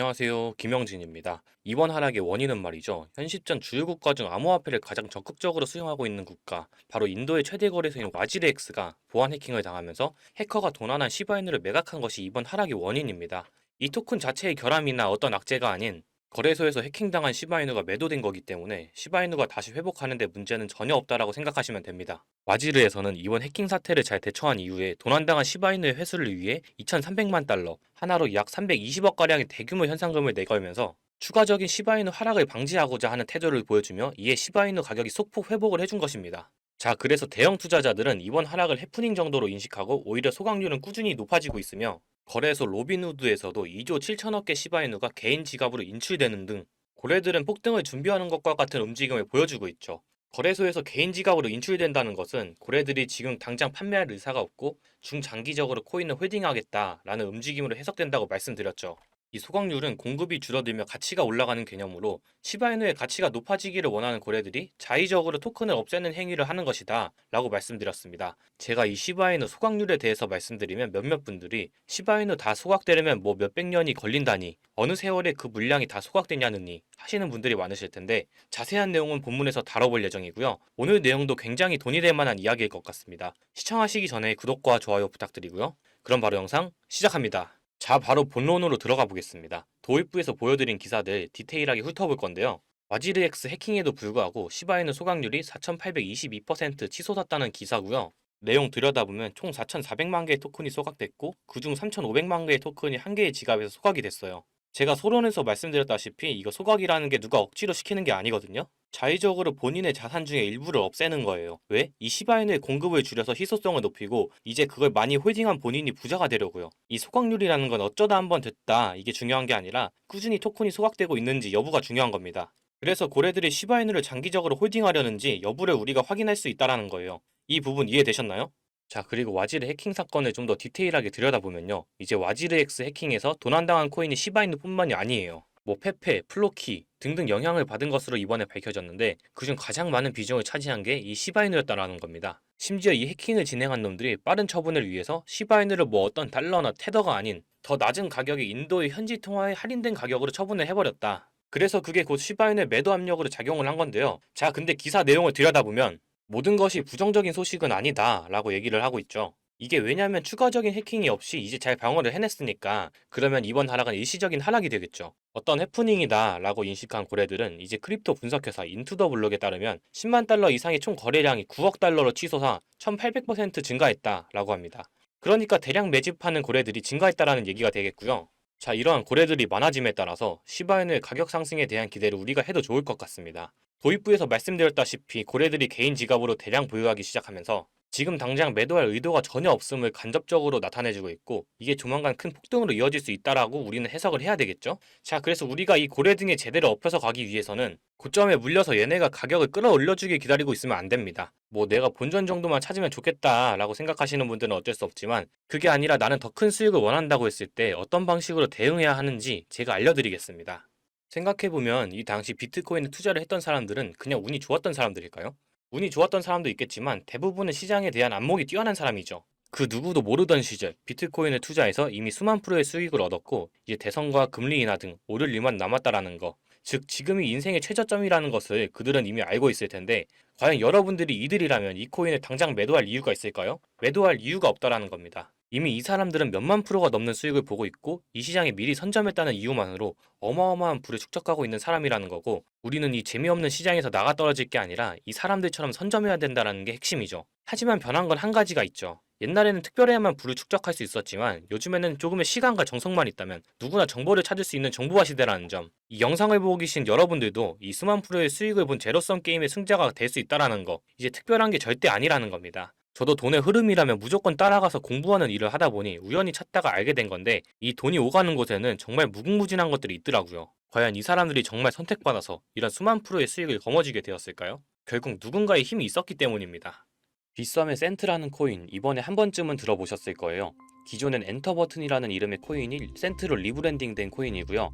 안녕하세요. 김영진입니다. 이번 하락의 원인은 말이죠. 현 시점 주요 국가 중 암호화폐를 가장 적극적으로 수용하고 있는 국가, 바로 인도의 최대 거래소인 와지르엑스가 보안 해킹을 당하면서 해커가 도난한 시바이누를 매각한 것이 이번 하락의 원인입니다. 이 토큰 자체의 결함이나 어떤 악재가 아닌 거래소에서 해킹당한 시바이누가 매도된 거기 때문에 시바이누가 다시 회복하는 데 문제는 전혀 없다라고 생각하시면 됩니다. 와지르에서는 이번 해킹 사태를 잘 대처한 이후에 도난당한 시바이누의 회수를 위해 2,300만 달러, 하나로 약 320억가량의 대규모 현상금을 내걸면서 추가적인 시바이누 하락을 방지하고자 하는 태도를 보여주며 이에 시바이누 가격이 소폭 회복을 해준 것입니다. 자, 그래서 대형 투자자들은 이번 하락을 해프닝 정도로 인식하고 오히려 소각률은 꾸준히 높아지고 있으며 거래소 로빈후드에서도 2조 7천억 개 시바이누가 개인 지갑으로 인출되는 등 고래들은 폭등을 준비하는 것과 같은 움직임을 보여주고 있죠. 거래소에서 개인 지갑으로 인출된다는 것은 고래들이 지금 당장 판매할 의사가 없고 중장기적으로 코인을 홀딩하겠다라는 움직임으로 해석된다고 말씀드렸죠. 이 소각률은 공급이 줄어들며 가치가 올라가는 개념으로 시바이누의 가치가 높아지기를 원하는 고래들이 자의적으로 토큰을 없애는 행위를 하는 것이다 라고 말씀드렸습니다. 제가 이 시바이누 소각률에 대해서 말씀드리면 몇몇 분들이 시바이누 다 소각되려면 뭐 몇백 년이 걸린다니 어느 세월에 그 물량이 다 소각되냐느니 하시는 분들이 많으실 텐데 자세한 내용은 본문에서 다뤄볼 예정이고요. 오늘 내용도 굉장히 돈이 될 만한 이야기일 것 같습니다. 시청하시기 전에 구독과 좋아요 부탁드리고요. 그럼 바로 영상 시작합니다. 자, 바로 본론으로 들어가 보겠습니다. 도입부에서 보여드린 기사들 디테일하게 훑어볼 건데요. 와지르엑스 해킹에도 불구하고 시바이누 소각률이 4,822% 치솟았다는 기사고요. 내용 들여다보면 총 4,400만 개의 토큰이 소각됐고 그중 3,500만 개의 토큰이 한 개의 지갑에서 소각이 됐어요. 제가 소론에서 말씀드렸다시피 이거 소각이라는 게 누가 억지로 시키는 게 아니거든요. 자의적으로 본인의 자산 중에 일부를 없애는 거예요. 왜? 이 시바이누의 공급을 줄여서 희소성을 높이고 이제 그걸 많이 홀딩한 본인이 부자가 되려고요. 이 소각률이라는 건 어쩌다 한번 됐다 이게 중요한 게 아니라 꾸준히 토큰이 소각되고 있는지 여부가 중요한 겁니다. 그래서 고래들이 시바이누를 장기적으로 홀딩하려는지 여부를 우리가 확인할 수 있다는 거예요. 이 부분 이해되셨나요? 자, 그리고 와지르 해킹 사건을 좀 더 디테일하게 들여다보면요. 이제 와지르엑스 해킹에서 도난당한 코인이 시바이누뿐만이 아니에요. 뭐 페페, 플로키 등등 영향을 받은 것으로 이번에 밝혀졌는데 그중 가장 많은 비중을 차지한 게 이 시바이누였다라는 겁니다. 심지어 이 해킹을 진행한 놈들이 빠른 처분을 위해서 시바이누를 뭐 어떤 달러나 테더가 아닌 더 낮은 가격의 인도의 현지 통화에 할인된 가격으로 처분을 해버렸다. 그래서 그게 곧 시바이누의 매도 압력으로 작용을 한 건데요. 자, 근데 기사 내용을 들여다보면 모든 것이 부정적인 소식은 아니다 라고 얘기를 하고 있죠. 이게 왜냐면 추가적인 해킹이 없이 이제 잘 방어를 해냈으니까 그러면 이번 하락은 일시적인 하락이 되겠죠. 어떤 해프닝이다 라고 인식한 고래들은 이제 크립토 분석회사 인투더블록에 따르면 10만 달러 이상의 총 거래량이 9억 달러로 치솟아 1800% 증가했다 라고 합니다. 그러니까 대량 매집하는 고래들이 증가했다라는 얘기가 되겠고요. 자, 이러한 고래들이 많아짐에 따라서 시바이누의 가격 상승에 대한 기대를 우리가 해도 좋을 것 같습니다. 도입부에서 말씀드렸다시피 고래들이 개인 지갑으로 대량 보유하기 시작하면서 지금 당장 매도할 의도가 전혀 없음을 간접적으로 나타내주고 있고 이게 조만간 큰 폭등으로 이어질 수 있다라고 우리는 해석을 해야 되겠죠? 자, 그래서 우리가 이 고래 등에 제대로 엎혀서 가기 위해서는 고점에 물려서 얘네가 가격을 끌어올려주길 기다리고 있으면 안 됩니다. 뭐 내가 본전 정도만 찾으면 좋겠다라고 생각하시는 분들은 어쩔 수 없지만 그게 아니라 나는 더 큰 수익을 원한다고 했을 때 어떤 방식으로 대응해야 하는지 제가 알려드리겠습니다. 생각해보면 이 당시 비트코인에 투자를 했던 사람들은 그냥 운이 좋았던 사람들일까요? 운이 좋았던 사람도 있겠지만 대부분은 시장에 대한 안목이 뛰어난 사람이죠. 그 누구도 모르던 시절 비트코인을 투자해서 이미 수만 프로의 수익을 얻었고 이제 대선과 금리 인하 등 오를 일만 남았다라는 거. 즉 지금이 인생의 최저점이라는 것을 그들은 이미 알고 있을 텐데 과연 여러분들이 이들이라면 이 코인을 당장 매도할 이유가 있을까요? 매도할 이유가 없다라는 겁니다. 이미 이 사람들은 몇만 프로가 넘는 수익을 보고 있고 이 시장에 미리 선점했다는 이유만으로 어마어마한 부를 축적하고 있는 사람이라는 거고 우리는 이 재미없는 시장에서 나가 떨어질 게 아니라 이 사람들처럼 선점해야 된다는 게 핵심이죠. 하지만 변한 건 한 가지가 있죠. 옛날에는 특별해야만 부를 축적할 수 있었지만 요즘에는 조금의 시간과 정성만 있다면 누구나 정보를 찾을 수 있는 정보화 시대라는 점. 이 영상을 보고 계신 여러분들도 이 수만 프로의 수익을 본 제로섬 게임의 승자가 될 수 있다라는 거. 이제 특별한 게 절대 아니라는 겁니다. 저도 돈의 흐름이라면 무조건 따라가서 공부하는 일을 하다 보니 우연히 찾다가 알게 된 건데 이 돈이 오가는 곳에는 정말 무궁무진한 것들이 있더라고요. 과연 이 사람들이 정말 선택받아서 이런 수만 프로의 수익을 거머쥐게 되었을까요? 결국 누군가의 힘이 있었기 때문입니다. 빗썸의 센트라는 코인 이번에 한 번쯤은 들어보셨을 거예요. 기존엔 엔터 버튼이라는 이름의 코인이 센트로 리브랜딩된 코인이고요.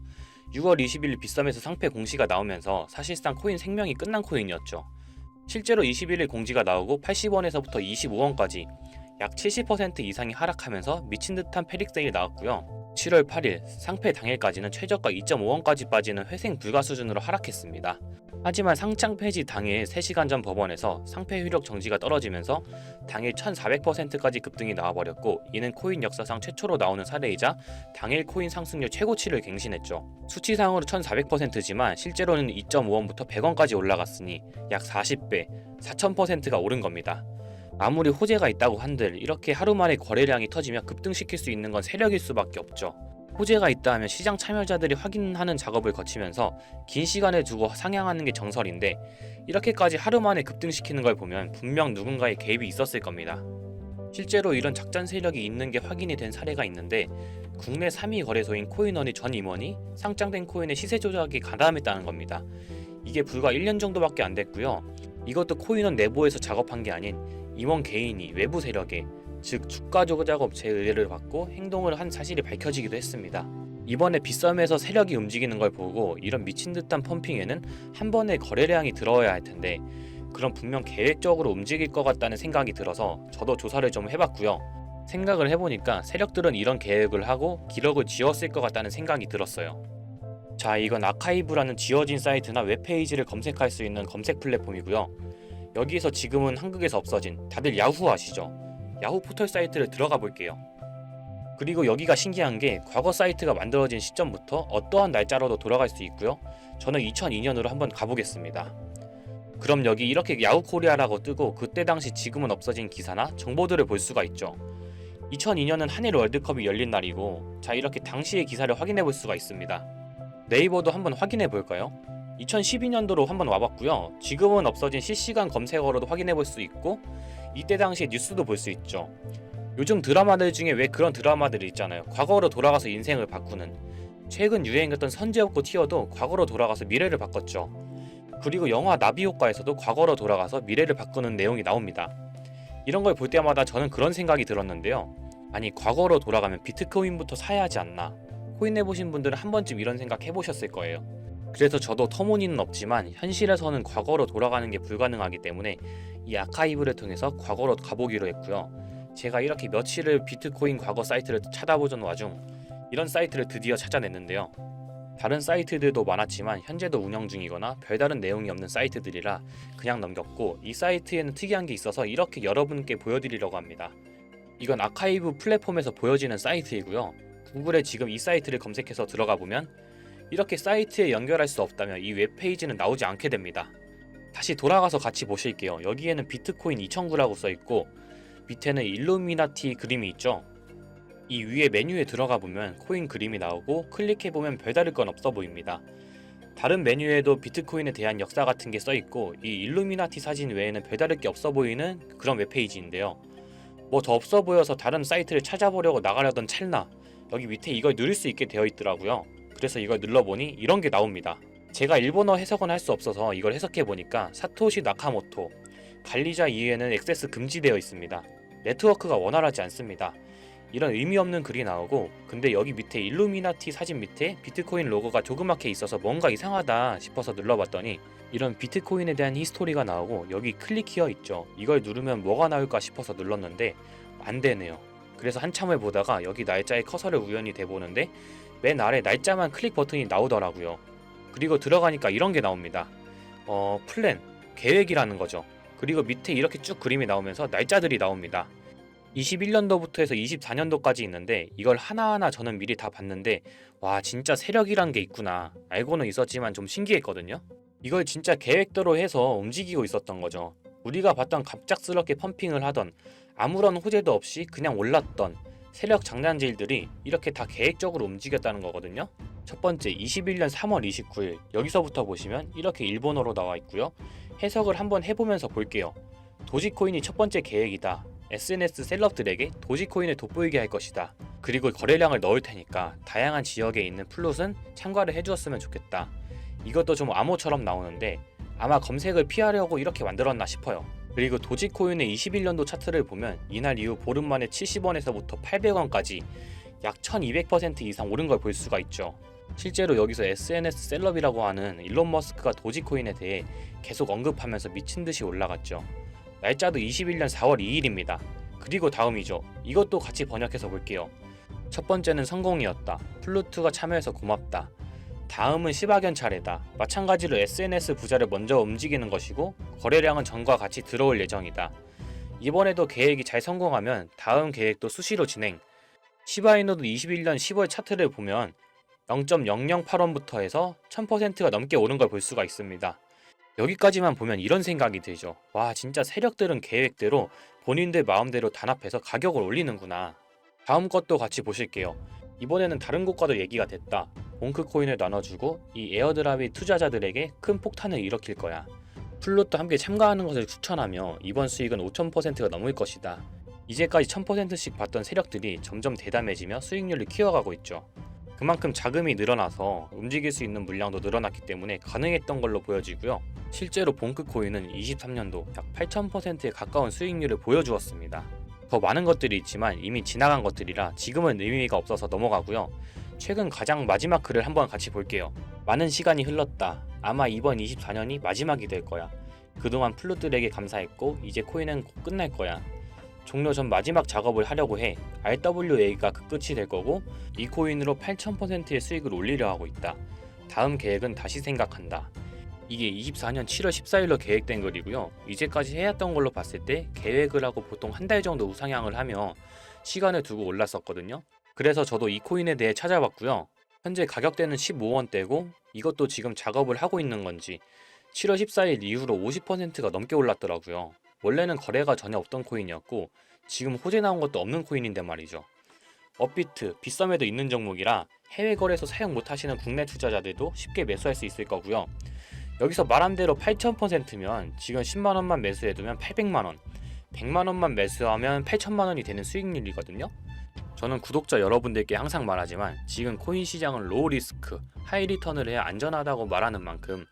6월 20일 빗썸에서 상패 공시가 나오면서 사실상 코인 생명이 끝난 코인이었죠. 실제로 21일 공지가 나오고 80원에서부터 25원까지 약 70% 이상이 하락하면서 미친 듯한 패닉 세일이 나왔고요. 7월 8일 상패 당일까지는 최저가 2.5원까지 빠지는 회생 불가 수준으로 하락했습니다. 하지만 상장 폐지 당일 3시간 전 법원에서 상패 효력 정지가 떨어지면서 당일 1400%까지 급등이 나와버렸고, 이는 코인 역사상 최초로 나오는 사례이자 당일 코인 상승률 최고치를 갱신했죠. 수치상으로 1400%지만 실제로는 2.5원부터 100원까지 올라갔으니 약 40배, 4000%가 오른 겁니다. 아무리 호재가 있다고 한들 이렇게 하루 만에 거래량이 터지며 급등시킬 수 있는 건 세력일 수밖에 없죠. 호재가 있다 하면 시장 참여자들이 확인하는 작업을 거치면서 긴 시간을 두고 상향하는 게 정설인데, 이렇게까지 하루 만에 급등시키는 걸 보면 분명 누군가의 개입이 있었을 겁니다. 실제로 이런 작전 세력이 있는 게 확인이 된 사례가 있는데, 국내 3위 거래소인 코인원의 전 임원이 상장된 코인의 시세 조작에 가담했다는 겁니다. 이게 불과 1년 정도밖에 안 됐고요. 이것도 코인원 내부에서 작업한 게 아닌 임원 개인이 외부 세력에, 즉 주가 조작 업체의 의뢰를 받고 행동을 한 사실이 밝혀지기도 했습니다. 이번에 빗썸에서 세력이 움직이는 걸 보고 이런 미친 듯한 펌핑에는 한 번에 거래량이 들어와야 할 텐데, 그럼 분명 계획적으로 움직일 것 같다는 생각이 들어서 저도 조사를 좀 해봤고요. 생각을 해보니까 세력들은 이런 계획을 하고 기록을 지웠을 것 같다는 생각이 들었어요. 자, 이건 아카이브라는 지워진 사이트나 웹페이지를 검색할 수 있는 검색 플랫폼이고요. 여기에서 지금은 한국에서 없어진, 다들 야후 아시죠? 야후 포털 사이트를 들어가 볼게요. 그리고 여기가 신기한 게 과거 사이트가 만들어진 시점부터 어떠한 날짜로도 돌아갈 수 있고요. 저는 2002년으로 한번 가보겠습니다. 그럼 여기 이렇게 야후 코리아라고 뜨고 그때 당시 지금은 없어진 기사나 정보들을 볼 수가 있죠. 2002년은 한일 월드컵이 열린 날이고, 자, 이렇게 당시의 기사를 확인해 볼 수가 있습니다. 네이버도 한번 확인해 볼까요? 2012년도로 한번 와봤고요. 지금은 없어진 실시간 검색어로도 확인해 볼 수 있고, 이때 당시의 뉴스도 볼 수 있죠. 요즘 드라마들 중에 왜 그런 드라마들이 있잖아요. 과거로 돌아가서 인생을 바꾸는. 최근 유행했던 선제op고 티어도 과거로 돌아가서 미래를 바꿨죠. 그리고 영화 나비효과에서도 과거로 돌아가서 미래를 바꾸는 내용이 나옵니다. 이런 걸 볼 때마다 저는 그런 생각이 들었는데요. 아니, 과거로 돌아가면 비트코인부터 사야 하지 않나. 코인 해보신 분들은 한 번쯤 이런 생각 해보셨을 거예요. 그래서 저도 터무니는 없지만 현실에서는 과거로 돌아가는 게 불가능하기 때문에 이 아카이브를 통해서 과거로 가보기로 했고요. 제가 이렇게 며칠을 비트코인 과거 사이트를 찾아보던 와중 이런 사이트를 드디어 찾아냈는데요. 다른 사이트들도 많았지만 현재도 운영 중이거나 별다른 내용이 없는 사이트들이라 그냥 넘겼고, 이 사이트에는 특이한 게 있어서 이렇게 여러분께 보여드리려고 합니다. 이건 아카이브 플랫폼에서 보여지는 사이트이고요. 구글에 지금 이 사이트를 검색해서 들어가 보면 이렇게 사이트에 연결할 수 없다면 이 웹페이지는 나오지 않게 됩니다. 다시 돌아가서 같이 보실게요. 여기에는 비트코인 2009라고 써있고 밑에는 일루미나티 그림이 있죠. 이 위에 메뉴에 들어가 보면 코인 그림이 나오고 클릭해보면 별다를 건 없어 보입니다. 다른 메뉴에도 비트코인에 대한 역사 같은 게 써있고, 이 일루미나티 사진 외에는 별다를 게 없어 보이는 그런 웹페이지인데요. 뭐 더 없어 보여서 다른 사이트를 찾아보려고 나가려던 찰나 여기 밑에 이걸 누릴 수 있게 되어 있더라고요. 그래서 이걸 눌러보니 이런 게 나옵니다. 제가 일본어 해석은 할 수 없어서 이걸 해석해보니까 사토시 나카모토, 관리자 이외에는 액세스 금지되어 있습니다. 네트워크가 원활하지 않습니다. 이런 의미 없는 글이 나오고, 근데 여기 밑에 일루미나티 사진 밑에 비트코인 로고가 조그맣게 있어서 뭔가 이상하다 싶어서 눌러봤더니 이런 비트코인에 대한 히스토리가 나오고, 여기 클릭 히어 있죠. 이걸 누르면 뭐가 나올까 싶어서 눌렀는데 안 되네요. 그래서 한참을 보다가 여기 날짜에 커서를 우연히 대보는데 맨 아래 날짜만 클릭 버튼이 나오더라고요. 그리고 들어가니까 이런 게 나옵니다. 플랜, 계획이라는 거죠. 그리고 밑에 이렇게 쭉 그림이 나오면서 날짜들이 나옵니다. 21년도부터 해서 24년도까지 있는데 이걸 하나하나 저는 미리 다 봤는데, 와, 진짜 세력이란 게 있구나. 알고는 있었지만 좀 신기했거든요. 이걸 진짜 계획대로 해서 움직이고 있었던 거죠. 우리가 봤던 갑작스럽게 펌핑을 하던, 아무런 호재도 없이 그냥 올랐던 세력 장난질들이 이렇게 다 계획적으로 움직였다는 거거든요. 첫 번째, 21년 3월 29일 여기서부터 보시면 이렇게 일본어로 나와 있고요. 해석을 한번 해보면서 볼게요. 도지코인이 첫 번째 계획이다. SNS 셀럽들에게 도지코인을 돋보이게 할 것이다. 그리고 거래량을 넣을 테니까 다양한 지역에 있는 플롯은 참가를 해주었으면 좋겠다. 이것도 좀 암호처럼 나오는데 아마 검색을 피하려고 이렇게 만들었나 싶어요. 그리고 도지코인의 21년도 차트를 보면 이날 이후 보름 만에 70원에서부터 800원까지 약 1200% 이상 오른 걸 볼 수가 있죠. 실제로 여기서 SNS 셀럽이라고 하는 일론 머스크가 도지코인에 대해 계속 언급하면서 미친듯이 올라갔죠. 날짜도 21년 4월 2일입니다. 그리고 다음이죠. 이것도 같이 번역해서 볼게요. 첫 번째는 성공이었다. 플루트가 참여해서 고맙다. 다음은 시바견 차례다. 마찬가지로 SNS 부자를 먼저 움직이는 것이고 거래량은 전과 같이 들어올 예정이다. 이번에도 계획이 잘 성공하면 다음 계획도 수시로 진행. 시바이노도 21년 10월 차트를 보면 0.008원부터 해서 1000%가 넘게 오른 걸 볼 수가 있습니다. 여기까지만 보면 이런 생각이 들죠. 와, 진짜 세력들은 계획대로 본인들 마음대로 단합해서 가격을 올리는구나. 다음 것도 같이 보실게요. 이번에는 다른 곳과도 얘기가 됐다. 봉크 코인을 나눠주고 이 에어드랍이 투자자들에게 큰 폭탄을 일으킬 거야. 플롯도 함께 참가하는 것을 추천하며 이번 수익은 5000%가 넘을 것이다. 이제까지 1000%씩 받던 세력들이 점점 대담해지며 수익률을 키워가고 있죠. 그만큼 자금이 늘어나서 움직일 수 있는 물량도 늘어났기 때문에 가능했던 걸로 보여지고요. 실제로 봉크 코인은 23년도 약 8000%에 가까운 수익률을 보여주었습니다. 더 많은 것들이 있지만 이미 지나간 것들이라 지금은 의미가 없어서 넘어가고요. 최근 가장 마지막 글을 한번 같이 볼게요. 많은 시간이 흘렀다. 아마 이번 24년이 마지막이 될 거야. 그동안 플룻들에게 감사했고 이제 코인은 곧 끝날 거야. 종료 전 마지막 작업을 하려고 해. RWA가 그 끝이 될 거고 이 코인으로 8000%의 수익을 올리려 하고 있다. 다음 계획은 다시 생각한다. 이게 24년 7월 14일로 계획된 글이고요. 이제까지 해왔던 걸로 봤을 때 계획을 하고 보통 한 달 정도 우상향을 하며 시간을 두고 올랐었거든요. 그래서 저도 이 코인에 대해 찾아봤고요. 현재 가격대는 15원대고 이것도 지금 작업을 하고 있는 건지 7월 14일 이후로 50%가 넘게 올랐더라고요. 원래는 거래가 전혀 없던 코인이었고 지금 호재 나온 것도 없는 코인인데 말이죠. 업비트, 빗썸에도 있는 종목이라 해외 거래소 사용 못하시는 국내 투자자들도 쉽게 매수할 수 있을 거고요. 여기서 말한 대로 8000%면 지금 10만원만 매수해두면 800만원, 100만원만 매수하면 8천만원이 되는 수익률이거든요. 저는 구독자 여러분들께 항상 말하지만 지금 코인 시장은 로우 리스크, 하이 리턴을 해야 안전하다고 말하는 만큼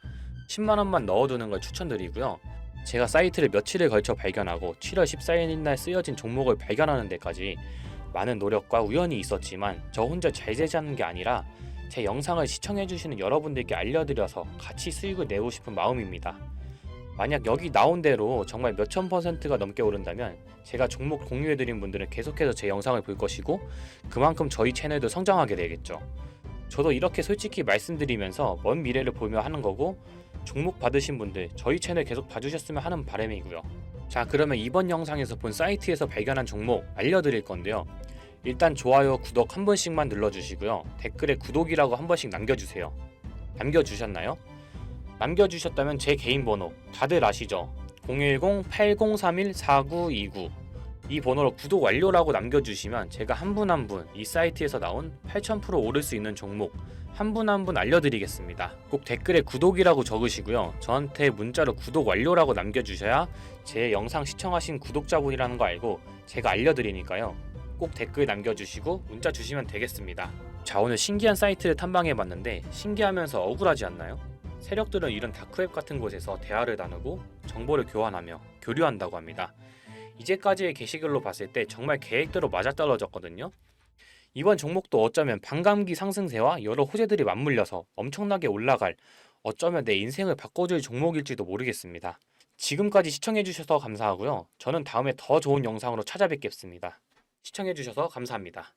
10만원만 넣어두는 걸 추천드리고요. 제가 사이트를 며칠을 걸쳐 발견하고 7월 14일인 날 쓰여진 종목을 발견하는 데까지 많은 노력과 우연이 있었지만 저 혼자 잘 되자는 게 아니라 제 영상을 시청해주시는 여러분들께 알려드려서 같이 수익을 내고 싶은 마음입니다. 만약 여기 나온 대로 정말 몇천 %가 넘게 오른다면 제가 종목 공유해드린 분들은 계속해서 제 영상을 볼 것이고 그만큼 저희 채널도 성장하게 되겠죠. 저도 이렇게 솔직히 말씀드리면서 먼 미래를 보며 하는 거고 종목 받으신 분들 저희 채널 계속 봐주셨으면 하는 바람이고요. 자, 그러면 이번 영상에서 본 사이트에서 발견한 종목 알려드릴 건데요. 일단 좋아요, 구독 한 번씩만 눌러주시고요. 댓글에 구독이라고 한 번씩 남겨주세요. 남겨주셨나요? 남겨주셨다면 제 개인 번호 다들 아시죠? 010-8031-4929 이 번호로 구독 완료라고 남겨주시면 제가 한 분 한 분 이 사이트에서 나온 8000% 오를 수 있는 종목 한 분 한 분 알려드리겠습니다. 꼭 댓글에 구독이라고 적으시고요. 저한테 문자로 구독 완료라고 남겨주셔야 제 영상 시청하신 구독자분이라는 거 알고 제가 알려드리니까요. 꼭 댓글 남겨주시고 문자 주시면 되겠습니다. 자, 오늘 신기한 사이트를 탐방해봤는데 신기하면서 억울하지 않나요? 세력들은 이런 다크웹 같은 곳에서 대화를 나누고 정보를 교환하며 교류한다고 합니다. 이제까지의 게시글로 봤을 때 정말 계획대로 맞아떨어졌거든요. 이번 종목도 어쩌면 반감기 상승세와 여러 호재들이 맞물려서 엄청나게 올라갈, 어쩌면 내 인생을 바꿔줄 종목일지도 모르겠습니다. 지금까지 시청해주셔서 감사하고요. 저는 다음에 더 좋은 영상으로 찾아뵙겠습니다. 시청해주셔서 감사합니다.